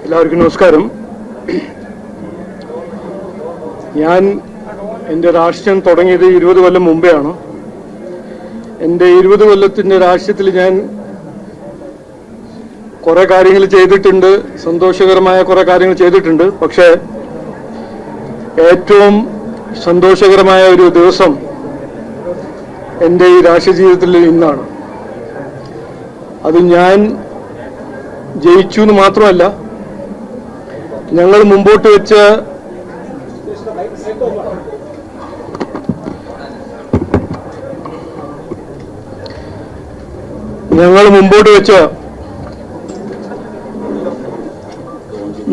എല്ലാവർക്കും നമസ്കാരം. ഞാൻ എൻ്റെ രാഷ്ട്രീയം തുടങ്ങിയത് 20 കൊല്ലം മുമ്പെയാണ്. എൻ്റെ 20 കൊല്ലത്തിൻ്റെ രാഷ്ട്രീയത്തിൽ ഞാൻ കുറേ കാര്യങ്ങൾ ചെയ്തിട്ടുണ്ട്, സന്തോഷകരമായ കുറേ കാര്യങ്ങൾ ചെയ്തിട്ടുണ്ട്. പക്ഷേ ഏറ്റവും സന്തോഷകരമായ ഒരു ദിവസം എൻ്റെ ഈ രാഷ്ട്രീയ ജീവിതത്തിൽ ഇന്നാണ്. അത് ഞാൻ ജയിച്ചു എന്ന് മാത്രമല്ല, ഞങ്ങൾ മുമ്പോട്ട് വെച്ച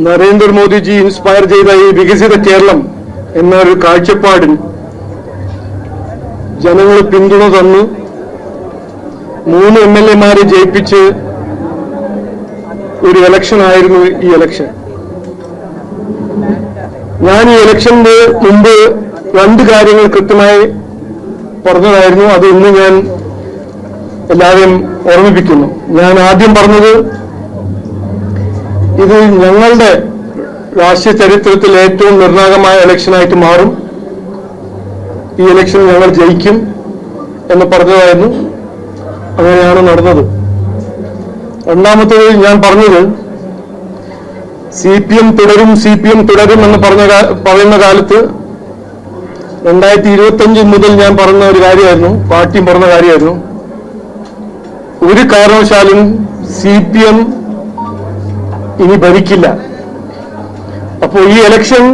നരേന്ദ്രമോദിജി ഇൻസ്പയർ ചെയ്ത ഈ വികസിത കേരളം എന്നൊരു കാഴ്ചപ്പാടിന് ജനങ്ങൾ പിന്തുണ തന്നു 3 MLA-മാരെ ജയിപ്പിച്ച് ഒരു ഇലക്ഷൻ ആയിരുന്നു ഈ ഇലക്ഷൻ. ഞാൻ ഈ ഇലക്ഷന് മുമ്പ് 2 കാര്യങ്ങൾ കൃത്യമായി പറഞ്ഞതായിരുന്നു. അത് ഇന്ന് ഞാൻ എല്ലാവരെയും ഓർമ്മിപ്പിക്കുന്നു. ഞാൻ ആദ്യം പറഞ്ഞത്, ഇത് ഞങ്ങളുടെ രാഷ്ട്രീയ ചരിത്രത്തിൽ ഏറ്റവും നിർണായകമായ ഇലക്ഷനായിട്ട് മാറും, ഈ ഇലക്ഷൻ ഞങ്ങൾ ജയിക്കും എന്ന് പറഞ്ഞതായിരുന്നു. അങ്ങനെയാണ് നടന്നത്. രണ്ടാമത്തേത് ഞാൻ പറഞ്ഞത്, CPM തുടരും എന്ന് പറയുന്ന കാലത്ത് 2025 മുതൽ ഞാൻ പറഞ്ഞ ഒരു കാര്യമായിരുന്നു, പാർട്ടിയും പറഞ്ഞ കാര്യമായിരുന്നു, ഒരു കാരണവശാലും CPM ഇനി അപ്പോൾ ഈ ഇലക്ഷൻ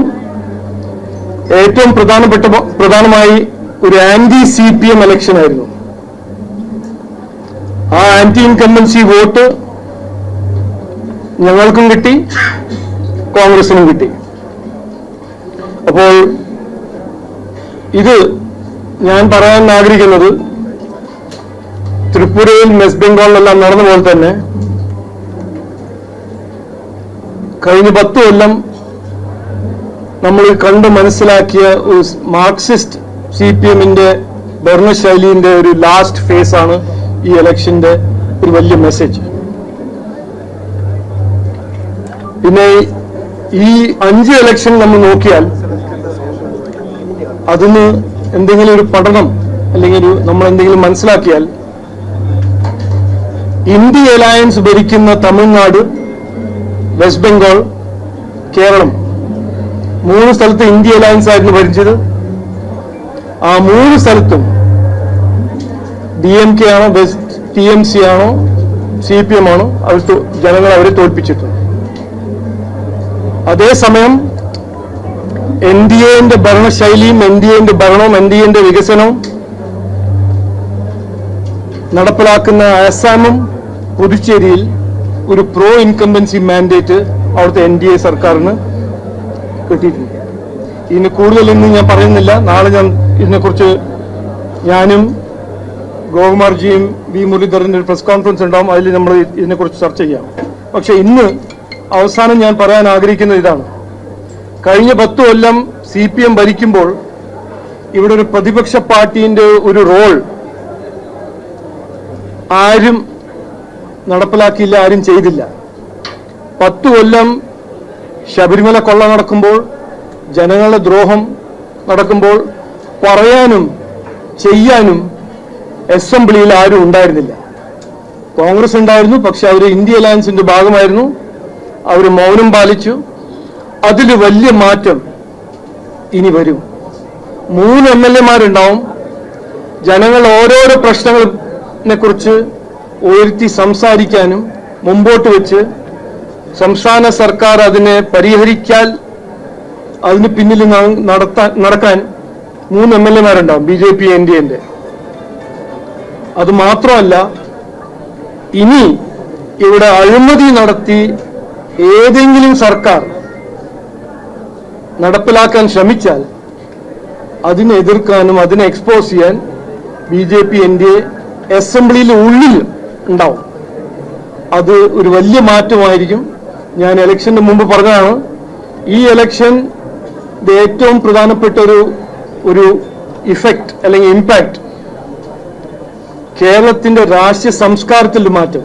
ഏറ്റവും പ്രധാനമായി ഒരു ആന്റി CPM ഇലക്ഷൻ ആയിരുന്നു. ആ ആന്റി ഇൻകംബൻസി വോട്ട് ഞങ്ങൾക്കും കിട്ടി, കോൺഗ്രസിനും കിട്ടി. അപ്പോൾ ഇത് ഞാൻ പറയാൻ ആഗ്രഹിക്കുന്നത്, ത്രിപുരയിൽ വെസ്റ്റ് ബംഗാളിലെല്ലാം നടന്ന പോലെ തന്നെ കഴിഞ്ഞ 10 കൊല്ലം നമ്മൾ കണ്ട് മനസ്സിലാക്കിയ ഒരു മാർക്സിസ്റ്റ് CPM-ന്റെ ഭരണശൈലിന്റെ ഒരു ലാസ്റ്റ് ഫേസ് ആണ് ഈ ഇലക്ഷന്റെ ഒരു വലിയ മെസ്സേജ്. പിന്നെ ഈ 5 ഇലക്ഷൻ നമ്മൾ നോക്കിയാൽ അതിന് എന്തെങ്കിലും ഒരു പഠനം അല്ലെങ്കിൽ നമ്മൾ എന്തെങ്കിലും മനസ്സിലാക്കിയാൽ, ഇന്ത്യ അലയൻസ് ഭരിക്കുന്ന തമിഴ്നാട്, വെസ്റ്റ് ബംഗാൾ, കേരളം 3 സ്ഥലത്ത് ഇന്ത്യ അലയൻസ് ആയിരുന്നു ഭരിച്ചത്. ആ 3 സ്ഥലത്തും DMK ആണോ, TMC ആണോ, CPM ആണോ, ജനങ്ങൾ അവരെ തോൽപ്പിച്ചിട്ടുണ്ട്. അതേസമയം NDA-ന്റെ ഭരണശൈലിയും NDA-ന്റെ ഭരണവും NDA-ന്റെ വികസനവും നടപ്പിലാക്കുന്ന ആസാമും പുതുച്ചേരിയിൽ ഒരു പ്രോ ഇൻകംബൻസി മാൻഡേറ്റ് അവിടുത്തെ NDA സർക്കാരിന് കിട്ടിയിട്ടുണ്ട്. ഇതിന് കൂടുതൽ ഇന്ന് ഞാൻ പറയുന്നില്ല. നാളെ ഞാൻ ഇതിനെക്കുറിച്ച് ഞാനും ഗോകുമാർജിയും V. മുരളീധരൻ്റെ ഒരു പ്രസ് കോൺഫറൻസ് ഉണ്ടാവും, അതിൽ നമ്മൾ ഇതിനെക്കുറിച്ച് ചർച്ച ചെയ്യാം. പക്ഷെ ഇന്ന് അവസാനം ഞാൻ പറയാൻ ആഗ്രഹിക്കുന്നത് ഇതാണ്. കഴിഞ്ഞ 10 കൊല്ലം CPM ഭരിക്കുമ്പോൾ ഇവിടെ ഒരു പ്രതിപക്ഷ പാർട്ടിന്റെ ഒരു റോൾ ആരും നടപ്പിലാക്കിയില്ല, ആരും ചെയ്തില്ല. 10 കൊല്ലം ശബരിമല കൊള്ള നടക്കുമ്പോൾ, ജനങ്ങളുടെ ദ്രോഹം നടക്കുമ്പോൾ പറയാനും ചെയ്യാനും അസംബ്ലിയിൽ ആരും ഉണ്ടായിരുന്നില്ല. കോൺഗ്രസ് ഉണ്ടായിരുന്നു, പക്ഷെ അവർ ഇന്ത്യ അലയൻസിന്റെ ഭാഗമായിരുന്നു. അവർ മൗനം പാലിച്ചു. അതിൽ വലിയ മാറ്റം ഇനി വരും. 3 MLA-മാരുണ്ടാവും. ജനങ്ങൾ ഓരോരോ പ്രശ്നങ്ങളെ കുറിച്ച് ഉയർത്തി സംസാരിക്കാനും മുമ്പോട്ട് വെച്ച് സംസ്ഥാന സർക്കാർ അതിനെ പരിഹരിക്കാൻ, അതിന് പിന്നിൽ നടക്കാൻ 3 MLA-മാരുണ്ടാവും, BJP NDA-ന്റെ. അത് മാത്രമല്ല, ഇനി ഇവിടെ അഴിമതി നടത്തി ഏതെങ്കിലും സർക്കാർ നടപ്പിലാക്കാൻ ശ്രമിച്ചാൽ അതിനെ എതിർക്കാനും അതിനെ എക്സ്പോസ് ചെയ്യാൻ BJP NDA അസംബ്ലിയിൽ ഉള്ളിൽ ഉണ്ടാവും. അത് ഒരു വലിയ മാറ്റമായിരിക്കും. ഞാൻ ഇലക്ഷന് മുമ്പ് പറഞ്ഞതാണ്, ഈ ഇലക്ഷൻ ഏറ്റവും പ്രധാനപ്പെട്ട ഒരു ഇഫക്റ്റ് അല്ലെങ്കിൽ ഇമ്പാക്ട് കേരളത്തിന്റെ രാഷ്ട്രീയ സംസ്കാരത്തിൽ മാറ്റം.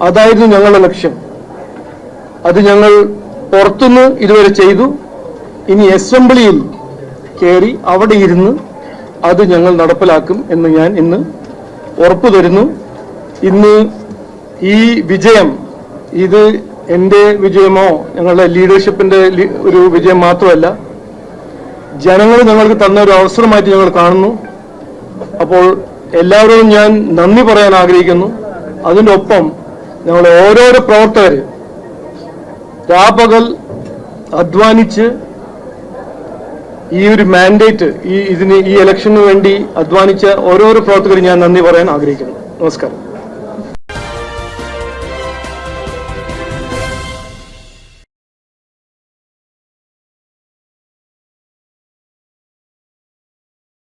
അതായിരുന്നു ഞങ്ങളുടെ ലക്ഷ്യം. അത് ഞങ്ങൾ പുറത്തുനിന്ന് ഇതുവരെ ചെയ്തു. ഇനി അസംബ്ലിയിൽ കയറി അവിടെ ഇരുന്ന് അത് ഞങ്ങൾ നടപ്പിലാക്കും എന്ന് ഞാൻ ഇന്ന് ഉറപ്പു തരുന്നു. ഇന്ന് ഈ വിജയം ഇത് എൻ്റെ വിജയമോ ഞങ്ങളുടെ ലീഡർഷിപ്പിന്റെ ഒരു വിജയം മാത്രമല്ല, ജനങ്ങൾ ഞങ്ങൾക്ക് തന്ന ഒരു അവസരമായിട്ട് ഞങ്ങൾ കാണുന്നു. അപ്പോൾ എല്ലാവരോടും ഞാൻ നന്ദി പറയാൻ ആഗ്രഹിക്കുന്നു. അതിൻ്റെ ഒപ്പം ഞങ്ങളെ ഓരോരോ പ്രവർത്തകർ രാപകൽ അധ്വാനിച്ച് ഈ ഒരു മാൻഡേറ്റ് ഈ ഇലക്ഷന് വേണ്ടി അധ്വാനിച്ച ഓരോരോ പ്രവർത്തകരും ഞാൻ നന്ദി പറയാൻ ആഗ്രഹിക്കുന്നു. നമസ്കാരം.